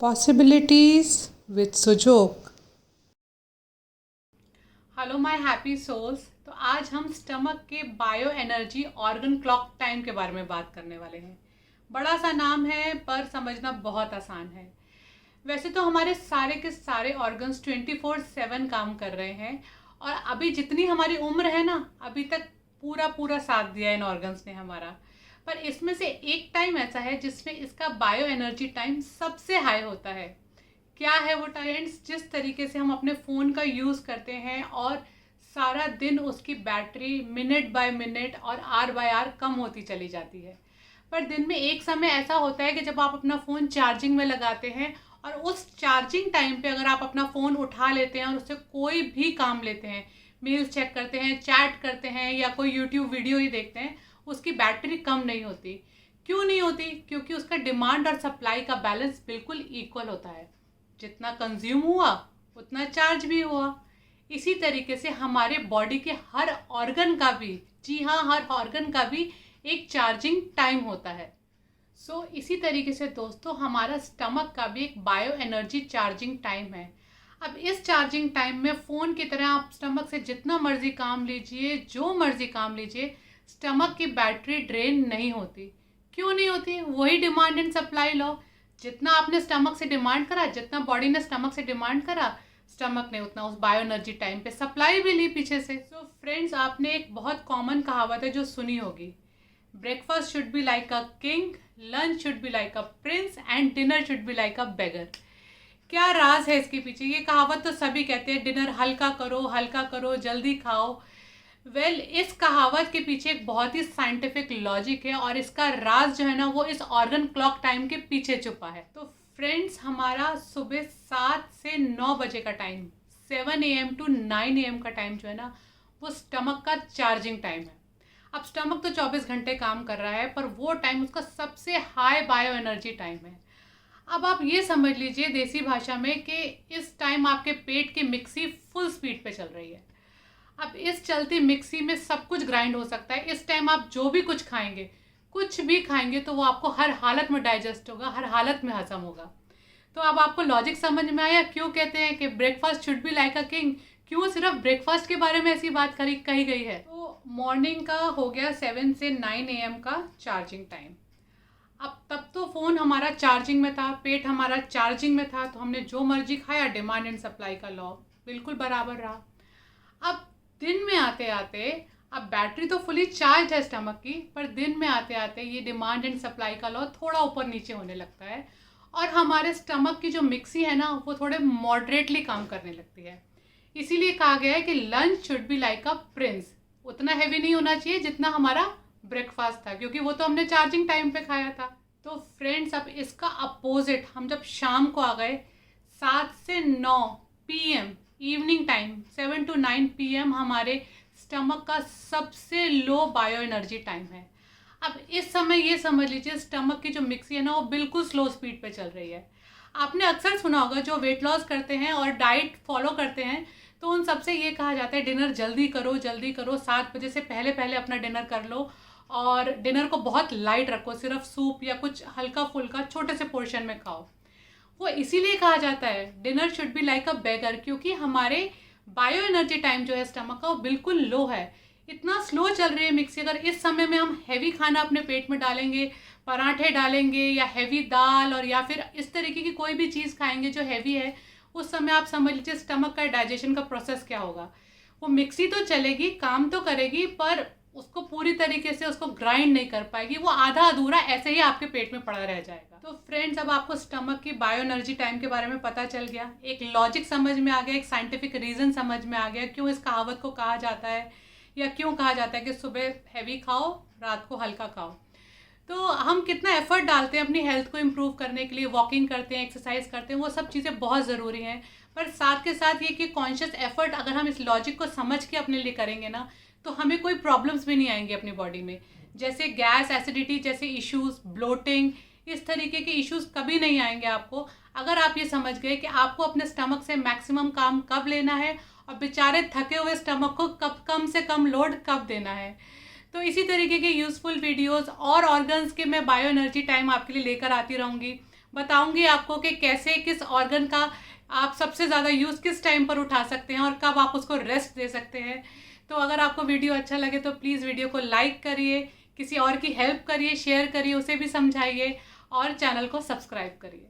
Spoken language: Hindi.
Possibilities with Sujok. Hello my happy souls. तो आज हम स्टमक के bio energy organ clock time के बारे में बात करने वाले हैं। बड़ा सा नाम है पर समझना बहुत आसान है। वैसे तो हमारे सारे के सारे ऑर्गन्स 24/7 काम कर रहे हैं और अभी जितनी हमारी उम्र है ना, अभी तक पूरा पूरा साथ दिया इन ऑर्गन्स ने हमारा। पर इसमें से एक टाइम ऐसा है जिसमें इसका बायो एनर्जी टाइम सबसे हाई होता है। क्या है वो टाइम्स? जिस तरीके से हम अपने फ़ोन का यूज़ करते हैं और सारा दिन उसकी बैटरी मिनट बाय मिनट और आर बाय आर कम होती चली जाती है। पर दिन में एक समय ऐसा होता है कि जब आप अपना फ़ोन चार्जिंग में लगाते हैं और उस चार्जिंग टाइम पे अगर आप अपना फ़ोन उठा लेते हैं और उससे कोई भी काम लेते हैं, मेल्स चेक करते हैं, चैट करते हैं या कोई यूट्यूब वीडियो ही देखते हैं, उसकी बैटरी कम नहीं होती। क्यों नहीं होती? क्योंकि उसका डिमांड और सप्लाई का बैलेंस बिल्कुल इक्वल होता है। जितना कंज्यूम हुआ उतना चार्ज भी हुआ। इसी तरीके से हमारे बॉडी के हर ऑर्गन का भी, जी हाँ, हर ऑर्गन का भी एक चार्जिंग टाइम होता है। इसी तरीके से दोस्तों हमारा स्टमक का भी एक बायो एनर्जी चार्जिंग टाइम है। अब इस चार्जिंग टाइम में फ़ोन की तरह आप स्टमक से जितना मर्जी काम लीजिए, जो मर्जी काम लीजिए, स्टमक की बैटरी ड्रेन नहीं होती। क्यों नहीं होती? वही डिमांड एंड सप्लाई लॉ। जितना आपने स्टमक से डिमांड करा, जितना बॉडी ने स्टमक से डिमांड करा, स्टमक ने उतना उस बायो एनर्जी टाइम पे सप्लाई भी ली पीछे से। फ्रेंड्स, आपने एक बहुत कॉमन कहावत है जो सुनी होगी, breakfast should be like a king, lunch should be like a prince and dinner should be like a beggar. क्या राज है इसके पीछे? ये कहावत तो सभी कहते हैं, डिनर हल्का करो, जल्दी खाओ। इस कहावत के पीछे एक बहुत ही साइंटिफिक लॉजिक है और इसका राज जो है ना, वो इस ऑर्गन क्लॉक टाइम के पीछे छुपा है। तो फ्रेंड्स, हमारा सुबह 7 से 9 बजे का टाइम, 7 AM to 9 AM का टाइम जो है ना, वो स्टमक का चार्जिंग टाइम है। अब स्टमक तो 24 घंटे काम कर रहा है, पर वो टाइम उसका सबसे हाई बायो एनर्जी टाइम है। अब आप ये समझ लीजिए देसी भाषा में कि इस टाइम आपके पेट की मिक्सी फुल स्पीड पे चल रही है। अब इस चलती मिक्सी में सब कुछ ग्राइंड हो सकता है। इस टाइम आप जो भी कुछ भी खाएंगे तो वो आपको हर हालत में डाइजेस्ट होगा, हर हालत में हजम होगा। तो अब आपको लॉजिक समझ में आया क्यों कहते हैं कि breakfast should be like a king? क्यों सिर्फ ब्रेकफास्ट के बारे में ऐसी बात कही गई है? तो मॉर्निंग का हो गया 7 से 9 AM का चार्जिंग टाइम। अब तब तो फ़ोन हमारा चार्जिंग में था, पेट हमारा चार्जिंग में था, तो हमने जो मर्जी खाया, डिमांड एंड सप्लाई का लॉ बिल्कुल बराबर रहा। अब दिन में आते आते, अब बैटरी तो फुली चार्ज है स्टमक की, पर दिन में आते आते ये डिमांड एंड सप्लाई का लॉ थोड़ा ऊपर नीचे होने लगता है और हमारे स्टमक की जो मिक्सी है ना, वो थोड़े मॉडरेटली काम करने लगती है। इसीलिए कहा गया है कि lunch should be like a Prince. उतना हैवी नहीं होना चाहिए जितना हमारा ब्रेकफास्ट था, क्योंकि वो तो हमने चार्जिंग टाइम पे खाया था। तो फ्रेंड्स, अब इसका अपोजिट, हम जब शाम को आ गए 7 से 9 PM evening time, 7 to 9 PM हमारे स्टमक का सबसे लो बायो एनर्जी टाइम है। अब इस समय ये समझ लीजिए स्टमक की जो मिक्सी है ना, वो बिल्कुल स्लो स्पीड पे चल रही है। आपने अक्सर सुना होगा जो वेट लॉस करते हैं और डाइट फॉलो करते हैं, तो उन सबसे ये कहा जाता है डिनर जल्दी करो, 7 बजे से पहले पहले अपना डिनर कर लो और डिनर को बहुत लाइट रखो, सिर्फ सूप या कुछ हल्का फुल्का छोटे से पोर्शन में खाओ। वो इसीलिए कहा जाता है dinner should be like a beggar, क्योंकि हमारे बायो एनर्जी टाइम जो है स्टमक का, वो बिल्कुल लो है। इतना स्लो चल रही है मिक्सी। अगर इस समय में हम हैवी खाना अपने पेट में डालेंगे, पराठे डालेंगे या हैवी दाल और या फिर इस तरीके की कोई भी चीज़ खाएंगे जो हैवी है, उस समय आप समझ लीजिए स्टमक का डाइजेशन का प्रोसेस क्या होगा। वो मिक्सी तो चलेगी, काम तो करेगी, पर उसको पूरी तरीके से उसको ग्राइंड नहीं कर पाएगी। वो आधा अधूरा ऐसे ही आपके पेट में पड़ा रह जाएगा। तो फ्रेंड्स, अब आपको स्टमक की बायो एनर्जी टाइम के बारे में पता चल गया, एक लॉजिक समझ में आ गया, एक साइंटिफिक रीज़न समझ में आ गया क्यों इस कहावत को कहा जाता है या क्यों कहा जाता है कि सुबह हैवी खाओ, रात को हल्का खाओ। तो हम कितना एफर्ट डालते हैं अपनी हेल्थ को इम्प्रूव करने के लिए, वॉकिंग करते हैं, एक्सरसाइज करते हैं, वो सब चीज़ें बहुत ज़रूरी हैं। पर साथ के साथ ये कि कॉन्शियस एफर्ट अगर हम इस लॉजिक को समझ के अपने लिए करेंगे ना, तो हमें कोई प्रॉब्लम्स भी नहीं आएंगे अपनी बॉडी में। जैसे गैस एसिडिटी जैसे इश्यूज, ब्लोटिंग, इस तरीके के इश्यूज कभी नहीं आएंगे आपको, अगर आप ये समझ गए कि आपको अपने स्टमक से मैक्सिमम काम कब लेना है और बेचारे थके हुए स्टमक को कब कम से कम लोड कब देना है। तो इसी तरीके के यूज़फुल वीडियोस और ऑर्गन्स के मैं बायो एनर्जी टाइम आपके लिए लेकर आती रहूँगी। बताऊंगी आपको कि कैसे किस ऑर्गन का आप सबसे ज़्यादा यूज़ किस टाइम पर उठा सकते हैं और कब आप उसको रेस्ट दे सकते हैं। तो अगर आपको वीडियो अच्छा लगे तो प्लीज़ वीडियो को लाइक करिए, किसी और की हेल्प करिए, शेयर करिए, उसे भी समझाइए और चैनल को सब्सक्राइब करिए।